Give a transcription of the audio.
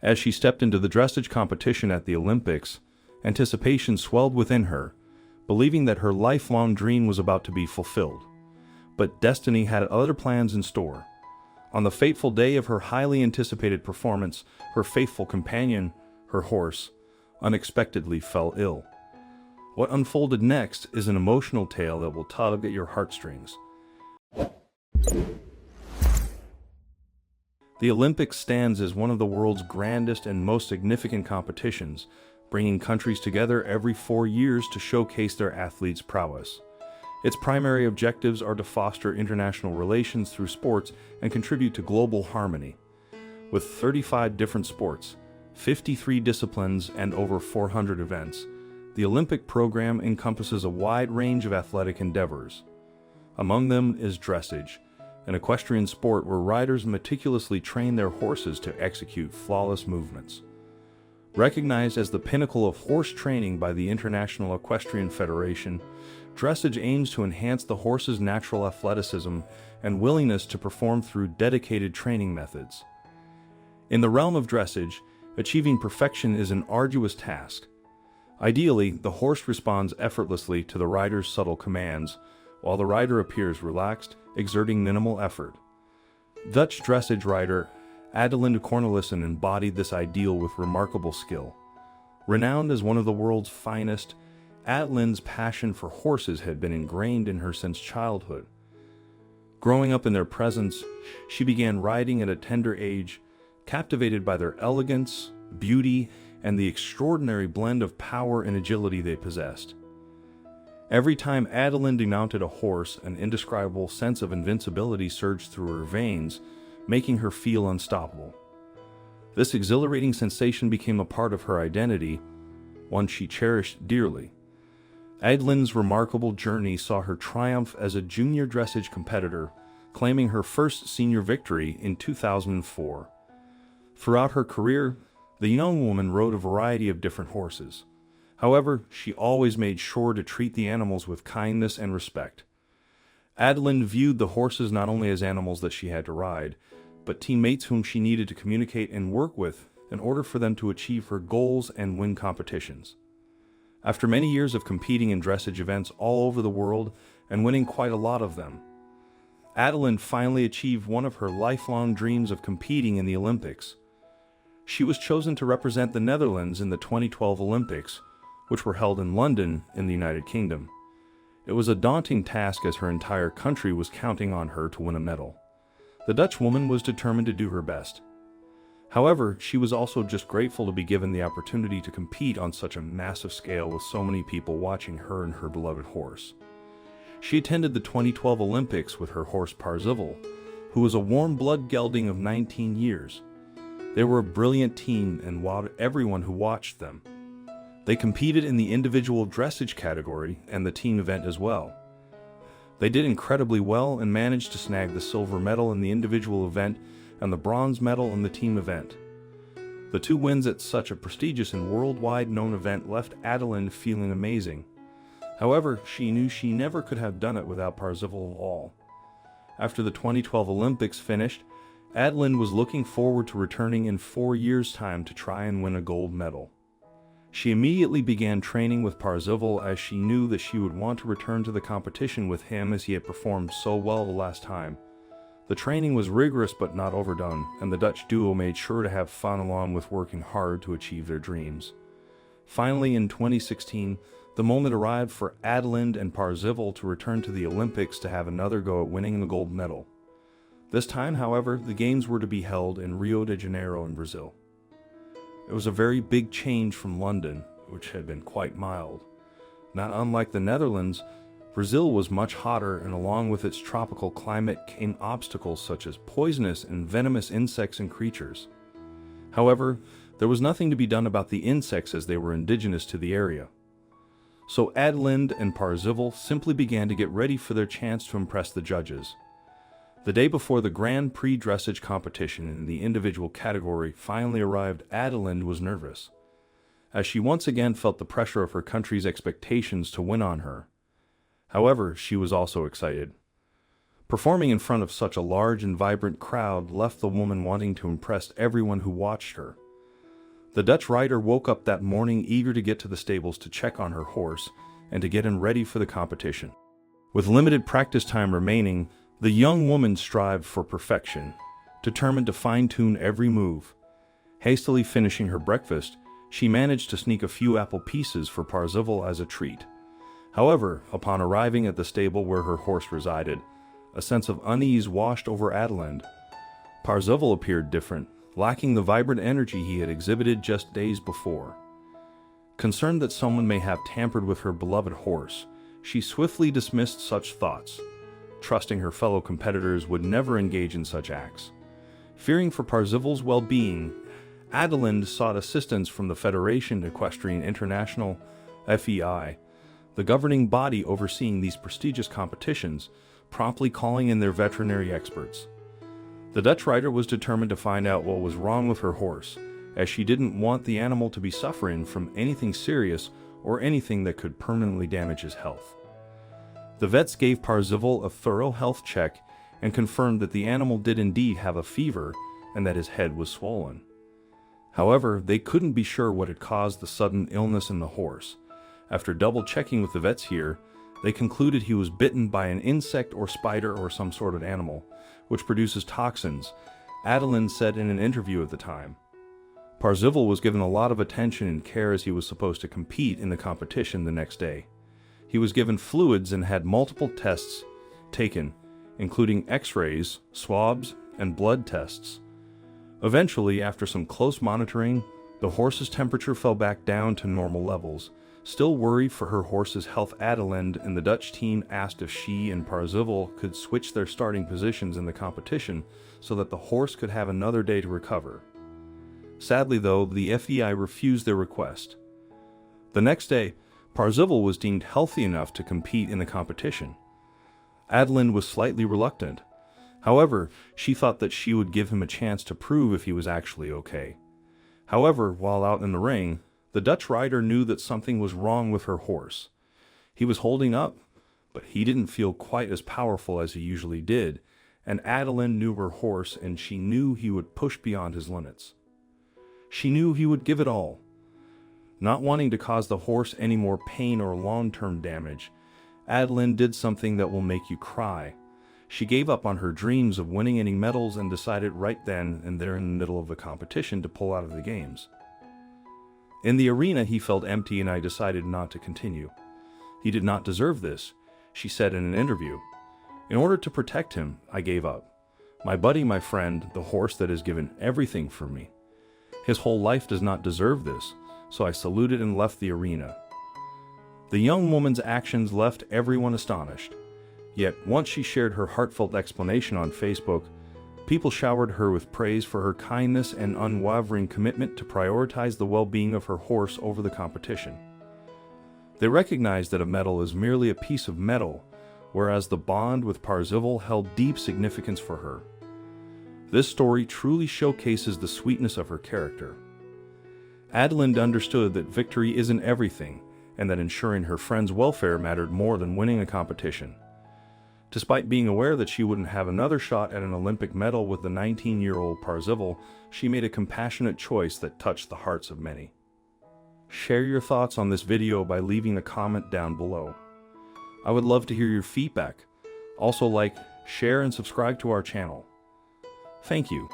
As she stepped into the dressage competition at the Olympics, anticipation swelled within her, believing that her lifelong dream was about to be fulfilled. But destiny had other plans in store. On the fateful day of her highly anticipated performance, her faithful companion, her horse, unexpectedly fell ill. What unfolded next is an emotional tale that will tug at your heartstrings. The Olympics stands as one of the world's grandest and most significant competitions, bringing countries together every 4 years to showcase their athletes' prowess. Its primary objectives are to foster international relations through sports and contribute to global harmony. With 35 different sports, 53 disciplines, and over 400 events, the Olympic program encompasses a wide range of athletic endeavors. Among them is dressage, an equestrian sport where riders meticulously train their horses to execute flawless movements. Recognized as the pinnacle of horse training by the International Equestrian Federation, dressage aims to enhance the horse's natural athleticism and willingness to perform through dedicated training methods. In the realm of dressage, achieving perfection is an arduous task. Ideally, the horse responds effortlessly to the rider's subtle commands, while the rider appears relaxed, exerting minimal effort. Dutch dressage rider Adelines embodied this ideal with remarkable skill. Renowned as one of the world's finest, Adelines' passion for horses had been ingrained in her since childhood. Growing up in their presence, she began riding at a tender age, captivated by their elegance, beauty, and the extraordinary blend of power and agility they possessed. Every time Adeline mounted a horse, an indescribable sense of invincibility surged through her veins, making her feel unstoppable. This exhilarating sensation became a part of her identity, one she cherished dearly. Adeline's remarkable journey saw her triumph as a junior dressage competitor, claiming her first senior victory in 2004. Throughout her career, the young woman rode a variety of different horses. However, she always made sure to treat the animals with kindness and respect. Adeline viewed the horses not only as animals that she had to ride, but teammates whom she needed to communicate and work with in order for them to achieve her goals and win competitions. After many years of competing in dressage events all over the world and winning quite a lot of them, Adeline finally achieved one of her lifelong dreams of competing in the Olympics. She was chosen to represent the Netherlands in the 2012 Olympics, which were held in London in the United Kingdom. It was a daunting task as her entire country was counting on her to win a medal. The Dutch woman was determined to do her best. However, she was also just grateful to be given the opportunity to compete on such a massive scale with so many people watching her and her beloved horse. She attended the 2012 Olympics with her horse Parzival, who was a warm-blood gelding of 19 years. They were a brilliant team and wowed everyone who watched them. They competed in the individual dressage category and the team event as well. They did incredibly well and managed to snag the silver medal in the individual event and the bronze medal in the team event. The 2 wins at such a prestigious and worldwide known event left Adeline feeling amazing. However, she knew she never could have done it without Parzival at all. After the 2012 Olympics finished, Adeline was looking forward to returning in 4 years' time to try and win a gold medal. She immediately began training with Parzival as she knew that she would want to return to the competition with him as he had performed so well the last time. The training was rigorous but not overdone, and the Dutch duo made sure to have fun along with working hard to achieve their dreams. Finally, in 2016, the moment arrived for Adeline and Parzival to return to the Olympics to have another go at winning the gold medal. This time, however, the games were to be held in Rio de Janeiro in Brazil. It was a very big change from London, which had been quite mild. Not unlike the Netherlands, Brazil was much hotter, and along with its tropical climate came obstacles such as poisonous and venomous insects and creatures. However, there was nothing to be done about the insects as they were indigenous to the area. So Adeline and Parzival simply began to get ready for their chance to impress the judges. The day before the Grand Prix dressage competition in the individual category finally arrived, Adeline was nervous, as she once again felt the pressure of her country's expectations to win on her. However, she was also excited. Performing in front of such a large and vibrant crowd left the woman wanting to impress everyone who watched her. The Dutch rider woke up that morning eager to get to the stables to check on her horse and to get him ready for the competition. With limited practice time remaining, the young woman strived for perfection, determined to fine-tune every move. Hastily finishing her breakfast, she managed to sneak a few apple pieces for Parzival as a treat. However, upon arriving at the stable where her horse resided, a sense of unease washed over Adeline. Parzival appeared different, lacking the vibrant energy he had exhibited just days before. Concerned that someone may have tampered with her beloved horse, she swiftly dismissed such thoughts, trusting her fellow competitors would never engage in such acts. Fearing for Parzival's well-being, Adeline sought assistance from the Federation Equestrian International, FEI, the governing body overseeing these prestigious competitions, promptly calling in their veterinary experts. The Dutch rider was determined to find out what was wrong with her horse, as she didn't want the animal to be suffering from anything serious or anything that could permanently damage his health. The vets gave Parzival a thorough health check and confirmed that the animal did indeed have a fever and that his head was swollen. However, they couldn't be sure what had caused the sudden illness in the horse. After double-checking with the vets here, they concluded he was bitten by an insect or spider or some sort of animal, which produces toxins, Adeline said in an interview at the time. Parzival was given a lot of attention and care as he was supposed to compete in the competition the next day. He was given fluids and had multiple tests taken, including x-rays, swabs, and blood tests. Eventually, after some close monitoring, the horse's temperature fell back down to normal levels. Still worried for her horse's health, Adeline and the Dutch team asked if she and Parzival could switch their starting positions in the competition so that the horse could have another day to recover. Sadly, though, the FEI refused their request. The next day, Parzival was deemed healthy enough to compete in the competition. Adeline was slightly reluctant. However, she thought that she would give him a chance to prove if he was actually okay. However, while out in the ring, the Dutch rider knew that something was wrong with her horse. He was holding up, but he didn't feel quite as powerful as he usually did, and Adeline knew her horse and she knew he would push beyond his limits. She knew he would give it all. Not wanting to cause the horse any more pain or long-term damage, Adeline did something that will make you cry. She gave up on her dreams of winning any medals and decided right then and there in the middle of the competition to pull out of the games. In the arena, he felt empty and I decided not to continue. He did not deserve this, she said in an interview. In order to protect him, I gave up. My buddy, my friend, the horse that has given everything for me. His whole life does not deserve this, so I saluted and left the arena. The young woman's actions left everyone astonished. Yet, once she shared her heartfelt explanation on Facebook, people showered her with praise for her kindness and unwavering commitment to prioritize the well-being of her horse over the competition. They recognized that a medal is merely a piece of metal, whereas the bond with Parzival held deep significance for her. This story truly showcases the sweetness of her character. Adeline understood that victory isn't everything, and that ensuring her friend's welfare mattered more than winning a competition. Despite being aware that she wouldn't have another shot at an Olympic medal with the 19-year-old Parzival, she made a compassionate choice that touched the hearts of many. Share your thoughts on this video by leaving a comment down below. I would love to hear your feedback. Also like, share, and subscribe to our channel. Thank you.